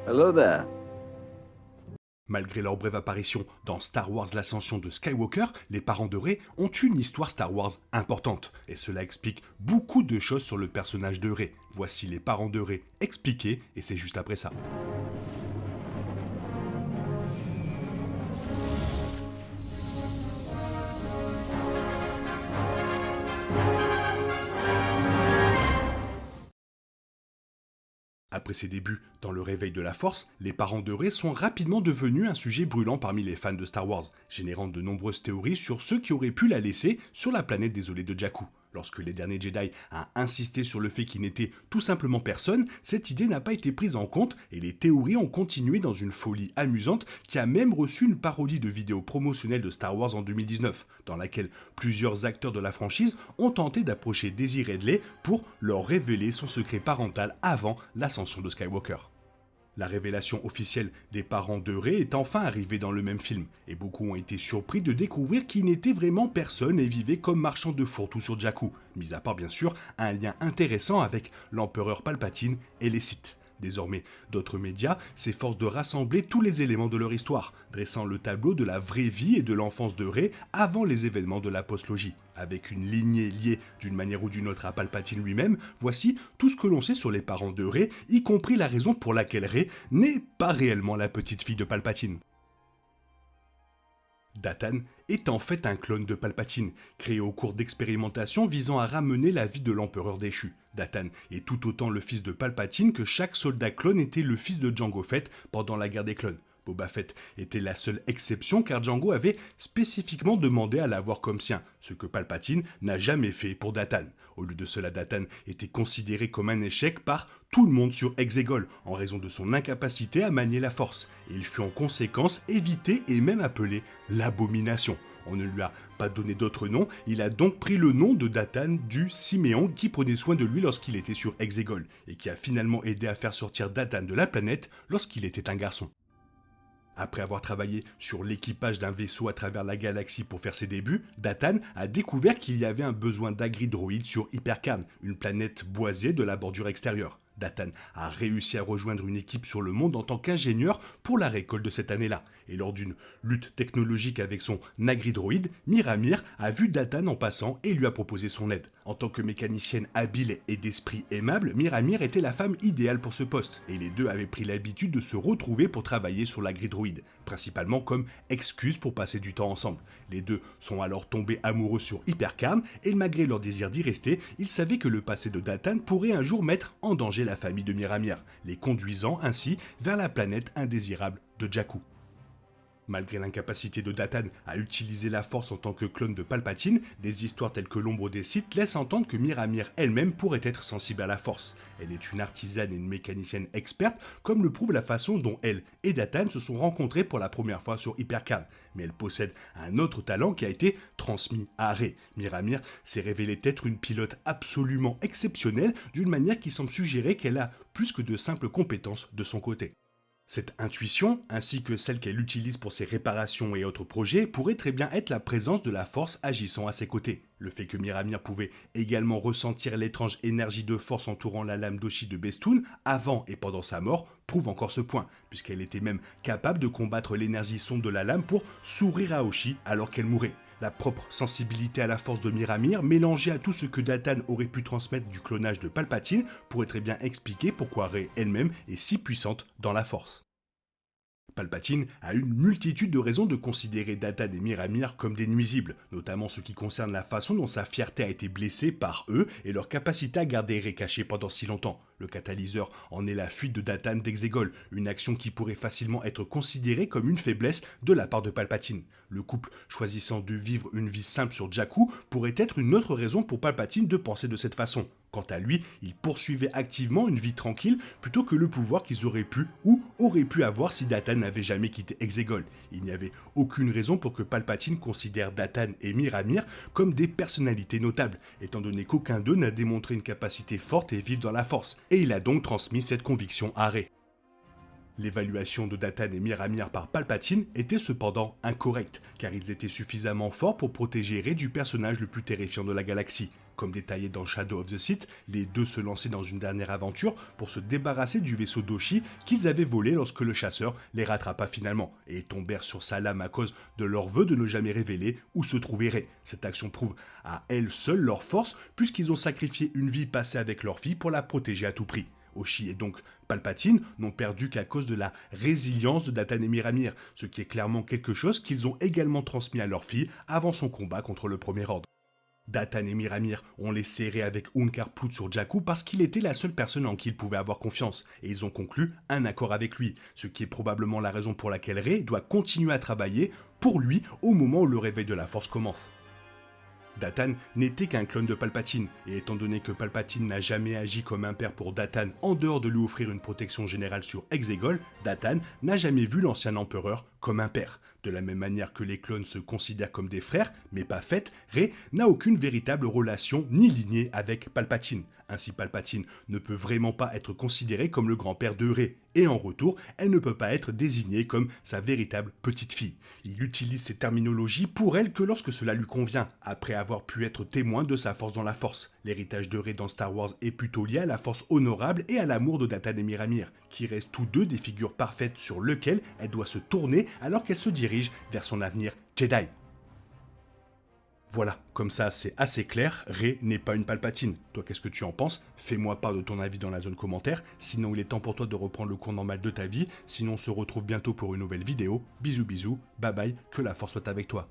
Hello there. Malgré leur brève apparition dans Star Wars l'ascension de Skywalker, les parents de Rey ont une histoire Star Wars importante, et cela explique beaucoup de choses sur le personnage de Rey. Voici les parents de Rey expliqués, et c'est juste après ça. Après ses débuts dans le réveil de la Force, les parents de Rey sont rapidement devenus un sujet brûlant parmi les fans de Star Wars, générant de nombreuses théories sur ceux qui auraient pu la laisser sur la planète désolée de Jakku. Lorsque les derniers Jedi a insisté sur le fait qu'il n'était tout simplement personne, cette idée n'a pas été prise en compte et les théories ont continué dans une folie amusante qui a même reçu une parodie de vidéo promotionnelle de Star Wars en 2019, dans laquelle plusieurs acteurs de la franchise ont tenté d'approcher Daisy Ridley pour leur révéler son secret parental avant l'ascension de Skywalker. La révélation officielle des parents de Rey est enfin arrivée dans le même film, et beaucoup ont été surpris de découvrir qu'il n'était vraiment personne et vivait comme marchand de fourre-tout sur Jakku, mis à part bien sûr un lien intéressant avec l'empereur Palpatine et les Sith. Désormais, d'autres médias s'efforcent de rassembler tous les éléments de leur histoire, dressant le tableau de la vraie vie et de l'enfance de Rey avant les événements de la postlogie. Avec une lignée liée d'une manière ou d'une autre à Palpatine lui-même, voici tout ce que l'on sait sur les parents de Rey, y compris la raison pour laquelle Rey n'est pas réellement la petite fille de Palpatine. Datan est en fait un clone de Palpatine, créé au cours d'expérimentations visant à ramener la vie de l'empereur déchu. Datan est tout autant le fils de Palpatine que chaque soldat clone était le fils de Jango Fett pendant la guerre des clones. Boba Fett était la seule exception car Jango avait spécifiquement demandé à l'avoir comme sien, ce que Palpatine n'a jamais fait pour Datan. Au lieu de cela, Datan était considéré comme un échec par tout le monde sur Exegol, en raison de son incapacité à manier la force, et il fut en conséquence évité et même appelé l'Abomination. On ne lui a pas donné d'autre nom, il a donc pris le nom de Datan du Siméon qui prenait soin de lui lorsqu'il était sur Exegol, et qui a finalement aidé à faire sortir Datan de la planète lorsqu'il était un garçon. Après avoir travaillé sur l'équipage d'un vaisseau à travers la galaxie pour faire ses débuts, Datan a découvert qu'il y avait un besoin d'agridroïdes sur Hypercarn, une planète boisée de la bordure extérieure. Datan a réussi à rejoindre une équipe sur le monde en tant qu'ingénieur pour la récolte de cette année-là. Et lors d'une lutte technologique avec son agridroïde, Miramir a vu Datan en passant et lui a proposé son aide. En tant que mécanicienne habile et d'esprit aimable, Miramir était la femme idéale pour ce poste, et les deux avaient pris l'habitude de se retrouver pour travailler sur l'agridroïde, principalement comme excuse pour passer du temps ensemble. Les deux sont alors tombés amoureux sur Hypercarn, et malgré leur désir d'y rester, ils savaient que le passé de Datan pourrait un jour mettre en danger la famille de Miramir, les conduisant ainsi vers la planète indésirable de Jakku. Malgré l'incapacité de Datan à utiliser la force en tant que clone de Palpatine, des histoires telles que l'ombre des Sith laissent entendre que Miramir elle-même pourrait être sensible à la force. Elle est une artisane et une mécanicienne experte, comme le prouve la façon dont elle et Datan se sont rencontrés pour la première fois sur Hypercarn. Mais elle possède un autre talent qui a été transmis à Rey. Miramir s'est révélée être une pilote absolument exceptionnelle, d'une manière qui semble suggérer qu'elle a plus que de simples compétences de son côté. Cette intuition, ainsi que celle qu'elle utilise pour ses réparations et autres projets, pourrait très bien être la présence de la force agissant à ses côtés. Le fait que Miramir pouvait également ressentir l'étrange énergie de force entourant la lame d'Oshi de Bestoun avant et pendant sa mort prouve encore ce point, puisqu'elle était même capable de combattre l'énergie sombre de la lame pour sourire à Oshi alors qu'elle mourait. La propre sensibilité à la force de Miramir, mélangée à tout ce que Datan aurait pu transmettre du clonage de Palpatine, pourrait très bien expliquer pourquoi Rey elle-même est si puissante dans la force. Palpatine a une multitude de raisons de considérer Datan et Miramir comme des nuisibles, notamment ce qui concerne la façon dont sa fierté a été blessée par eux et leur capacité à garder Rey caché pendant si longtemps. Le catalyseur en est la fuite de Datan d'Exegol, une action qui pourrait facilement être considérée comme une faiblesse de la part de Palpatine. Le couple choisissant de vivre une vie simple sur Jakku pourrait être une autre raison pour Palpatine de penser de cette façon. Quant à lui, il poursuivait activement une vie tranquille plutôt que le pouvoir qu'ils auraient pu ou auraient pu avoir si Datan n'avait jamais quitté Exegol. Il n'y avait aucune raison pour que Palpatine considère Datan et Miramir comme des personnalités notables, étant donné qu'aucun d'eux n'a démontré une capacité forte et vive dans la force, et il a donc transmis cette conviction à Rey. L'évaluation de Datan et Miramir par Palpatine était cependant incorrecte, car ils étaient suffisamment forts pour protéger Rey du personnage le plus terrifiant de la galaxie. Comme détaillé dans Shadow of the Sith, les deux se lançaient dans une dernière aventure pour se débarrasser du vaisseau d'Oshi qu'ils avaient volé lorsque le chasseur les rattrapa finalement, et tombèrent sur sa lame à cause de leur vœu de ne jamais révéler où se trouvait Rey. Cette action prouve à elle seule leur force, puisqu'ils ont sacrifié une vie passée avec leur fille pour la protéger à tout prix. Oshi et donc Palpatine n'ont perdu qu'à cause de la résilience de Datan et Miramir, ce qui est clairement quelque chose qu'ils ont également transmis à leur fille avant son combat contre le Premier Ordre. Datan et Miramir ont laissé Rey avec Unkar Plutt sur Jakku parce qu'il était la seule personne en qui ils pouvaient avoir confiance, et ils ont conclu un accord avec lui, ce qui est probablement la raison pour laquelle Rey doit continuer à travailler pour lui au moment où le réveil de la Force commence. Datan n'était qu'un clone de Palpatine, et étant donné que Palpatine n'a jamais agi comme un père pour Datan en dehors de lui offrir une protection générale sur Exegol, Datan n'a jamais vu l'ancien empereur comme un père. De la même manière que les clones se considèrent comme des frères, mais pas faits, Rey n'a aucune véritable relation ni lignée avec Palpatine. Ainsi Palpatine ne peut vraiment pas être considéré comme le grand-père de Rey, et en retour, elle ne peut pas être désignée comme sa véritable petite-fille. Il utilise ces terminologies pour elle que lorsque cela lui convient, après avoir pu être témoin de sa force dans la Force. L'héritage de Rey dans Star Wars est plutôt lié à la force honorable et à l'amour de Datan et Miramir, qui restent tous deux des figures parfaites sur lesquelles elle doit se tourner alors qu'elle se dirige vers son avenir Jedi. Voilà, comme ça c'est assez clair, Rey n'est pas une Palpatine. Toi qu'est-ce que tu en penses? Fais-moi part de ton avis dans la zone commentaire, sinon il est temps pour toi de reprendre le cours normal de ta vie, sinon on se retrouve bientôt pour une nouvelle vidéo. Bisous bisous, bye bye, que la force soit avec toi.